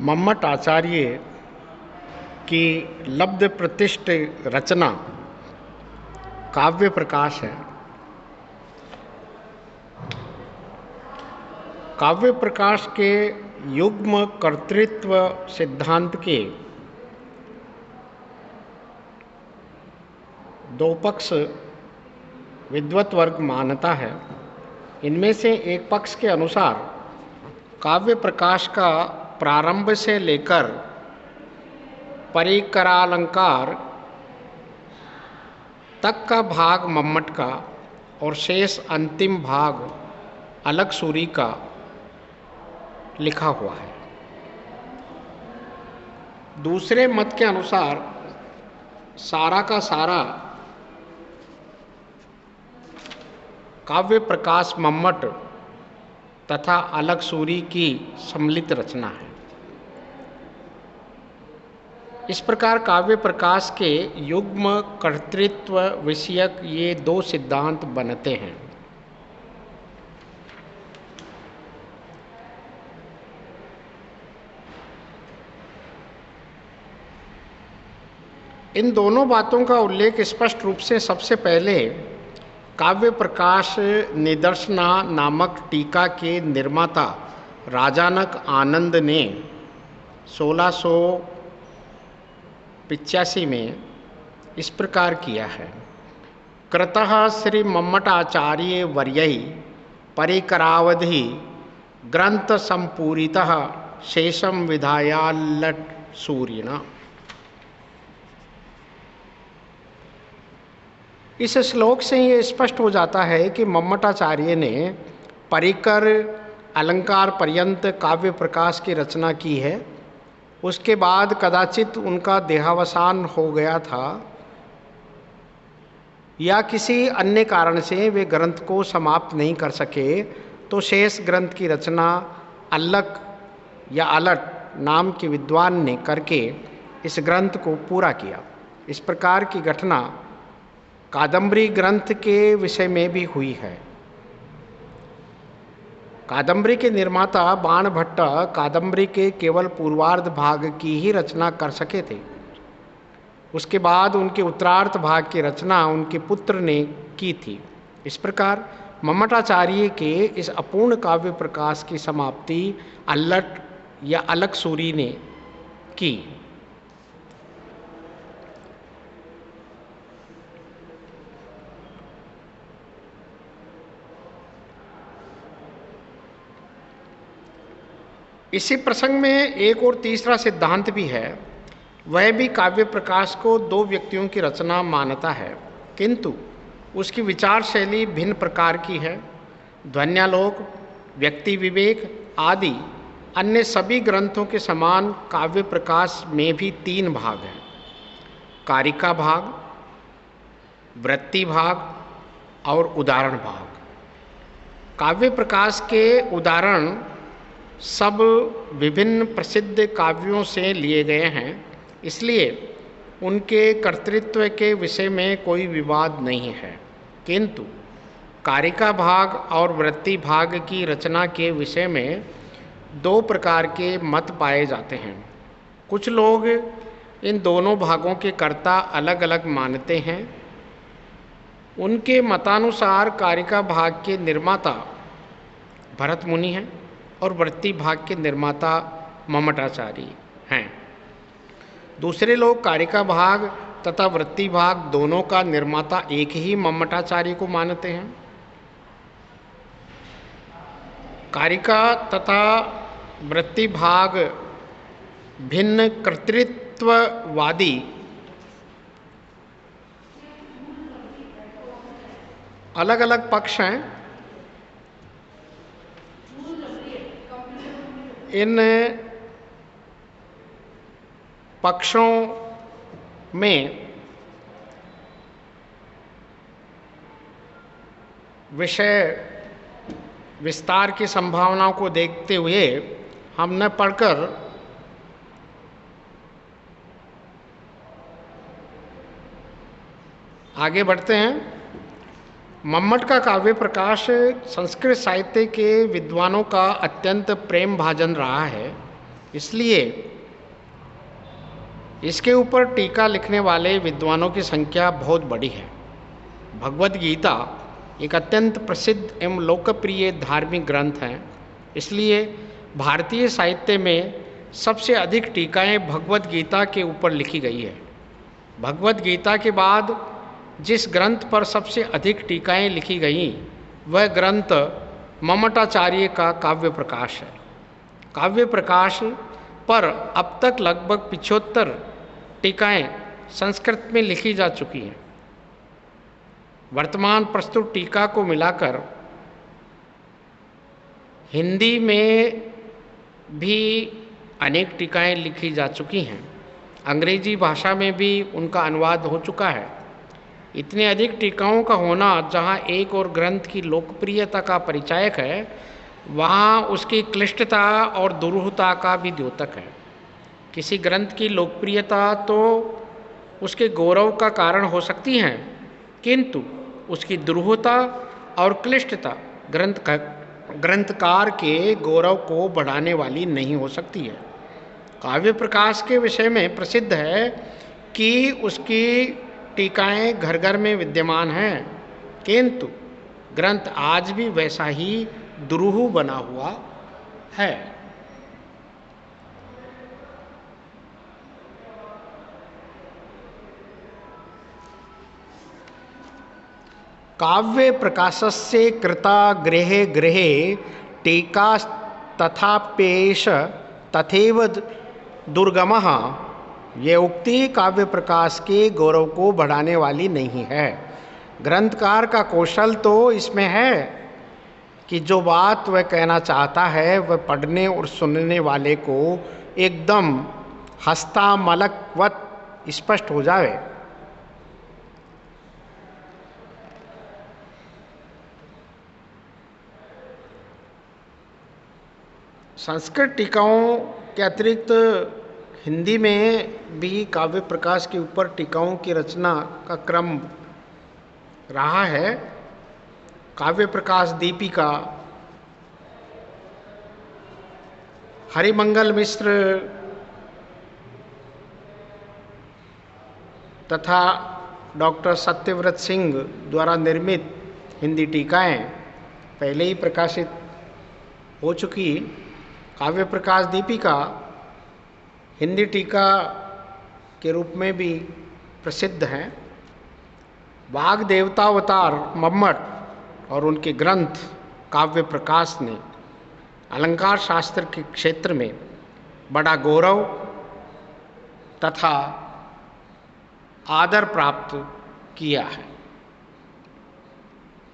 मम्मट आचार्य की लब्ध प्रतिष्ठ रचना काव्य प्रकाश है। काव्य प्रकाश के युग्म कर्तृत्व सिद्धांत के दो पक्ष विद्वत वर्ग मानता है। इनमें से एक पक्ष के अनुसार काव्य प्रकाश का प्रारंभ से लेकर परिकरालंकार तक का भाग मम्मट का और शेष अंतिम भाग अलग सूरी का लिखा हुआ है। दूसरे मत के अनुसार सारा का सारा काव्य प्रकाश मम्मट तथा अलग सूरी की सम्मिलित रचना है। इस प्रकार काव्य प्रकाश के युग्म कर्तृत्व विषयक ये दो सिद्धांत बनते हैं। इन दोनों बातों का उल्लेख स्पष्ट रूप से सबसे पहले काव्य प्रकाश निदर्शना नामक टीका के निर्माता राजानक आनंद ने 1685 में इस प्रकार किया है। कृतः श्री मम्मटाचार्य वर्यै परिकरावधि ग्रंथ संपूरितः शेषम विधायाल्लट सूर्यना। इस श्लोक से ये स्पष्ट हो जाता है कि मम्मटाचार्य ने परिकर अलंकार पर्यंत काव्य प्रकाश की रचना की है। उसके बाद कदाचित उनका देहावसान हो गया था या किसी अन्य कारण से वे ग्रंथ को समाप्त नहीं कर सके, तो शेष ग्रंथ की रचना अल्लक या अलट नाम के विद्वान ने करके इस ग्रंथ को पूरा किया। इस प्रकार की घटना कादंबरी ग्रंथ के विषय में भी हुई है। कादंबरी के निर्माता बाणभट्ट कादंबरी के केवल पूर्वार्ध भाग की ही रचना कर सके थे। उसके बाद उनके उत्तरार्ध भाग की रचना उनके पुत्र ने की थी। इस प्रकार मम्मटाचार्य के इस अपूर्ण काव्य प्रकाश की समाप्ति अल्लट या अलग सूरी ने की। इसी प्रसंग में एक और तीसरा सिद्धांत भी है। वह भी काव्य प्रकाश को दो व्यक्तियों की रचना मानता है, किंतु उसकी विचार शैली भिन्न प्रकार की है। ध्वन्यालोक, व्यक्ति विवेक आदि अन्य सभी ग्रंथों के समान काव्य प्रकाश में भी तीन भाग हैं: कारिका भाग, वृत्ति भाग और उदाहरण भाग। काव्य प्रकाश के उदाहरण सब विभिन्न प्रसिद्ध काव्यों से लिए गए हैं, इसलिए उनके कर्तृत्व के विषय में कोई विवाद नहीं है। किंतु कारिका भाग और वृत्ति भाग की रचना के विषय में दो प्रकार के मत पाए जाते हैं। कुछ लोग इन दोनों भागों के कर्ता अलग अलग मानते हैं। उनके मतानुसार कारिका भाग के निर्माता भरत मुनि हैं और वृत्ति भाग के निर्माता मम्मटाचार्य हैं। दूसरे लोग कारिका भाग तथा वृत्ति भाग दोनों का निर्माता एक ही मम्मटाचार्य को मानते हैं। कारिका तथा वृत्ति भाग भिन्न कर्तृत्ववादी अलग अलग पक्ष हैं। इन पक्षों में विषय विस्तार की संभावनाओं को देखते हुए हमने पढ़कर आगे बढ़ते हैं। मम्मट का काव्य प्रकाश संस्कृत साहित्य के विद्वानों का अत्यंत प्रेम भाजन रहा है। इसलिए इसके ऊपर टीका लिखने वाले विद्वानों की संख्या बहुत बड़ी है। भगवद गीता एक अत्यंत प्रसिद्ध एवं लोकप्रिय धार्मिक ग्रंथ है, इसलिए भारतीय साहित्य में सबसे अधिक टीकाएं भगवद गीता के ऊपर लिखी गई है। भगवद गीता के बाद जिस ग्रंथ पर सबसे अधिक टीकाएं लिखी गईं वह ग्रंथ ममटाचार्य का काव्य प्रकाश है। काव्य प्रकाश पर अब तक लगभग 75 टीकाएं संस्कृत में लिखी जा चुकी हैं। वर्तमान प्रस्तुत टीका को मिलाकर हिंदी में भी अनेक टीकाएं लिखी जा चुकी हैं। अंग्रेजी भाषा में भी उनका अनुवाद हो चुका है। इतने अधिक टीकाओं का होना जहां एक और ग्रंथ की लोकप्रियता का परिचायक है, वहाँ उसकी क्लिष्टता और दुरूहता का भी द्योतक है। किसी ग्रंथ की लोकप्रियता तो उसके गौरव का कारण हो सकती है, किंतु उसकी दुरूहता और क्लिष्टता ग्रंथकार के गौरव को बढ़ाने वाली नहीं हो सकती है। काव्य प्रकाश के विषय में प्रसिद्ध है कि उसकी टीकाएं घर घर में विद्यमान हैं, किंतु ग्रंथ आज भी वैसा ही दुरूह बना हुआ है। काव्य प्रकाशस्य कृता गृहे गृहे टीका तथाप्येष तथैव दुर्गमः, ये उक्ति काव्य प्रकाश के गौरव को बढ़ाने वाली नहीं है। ग्रंथकार का कौशल तो इसमें है कि जो बात वह कहना चाहता है वह पढ़ने और सुनने वाले को एकदम हस्तामलकवत स्पष्ट हो जाए। संस्कृत टीकाओं के अतिरिक्त हिंदी में भी काव्य प्रकाश के ऊपर टीकाओं की रचना का क्रम रहा है। काव्य प्रकाश दीपिका, हरिमंगल मिश्र तथा डॉक्टर सत्यव्रत सिंह द्वारा निर्मित हिंदी टीकाएं पहले ही प्रकाशित हो चुकी। काव्य प्रकाश दीपिका हिंदी टीका के रूप में भी प्रसिद्ध हैं। वाग देवतावतार मम्मट और उनके ग्रंथ काव्य प्रकाश ने अलंकार शास्त्र के क्षेत्र में बड़ा गौरव तथा आदर प्राप्त किया है।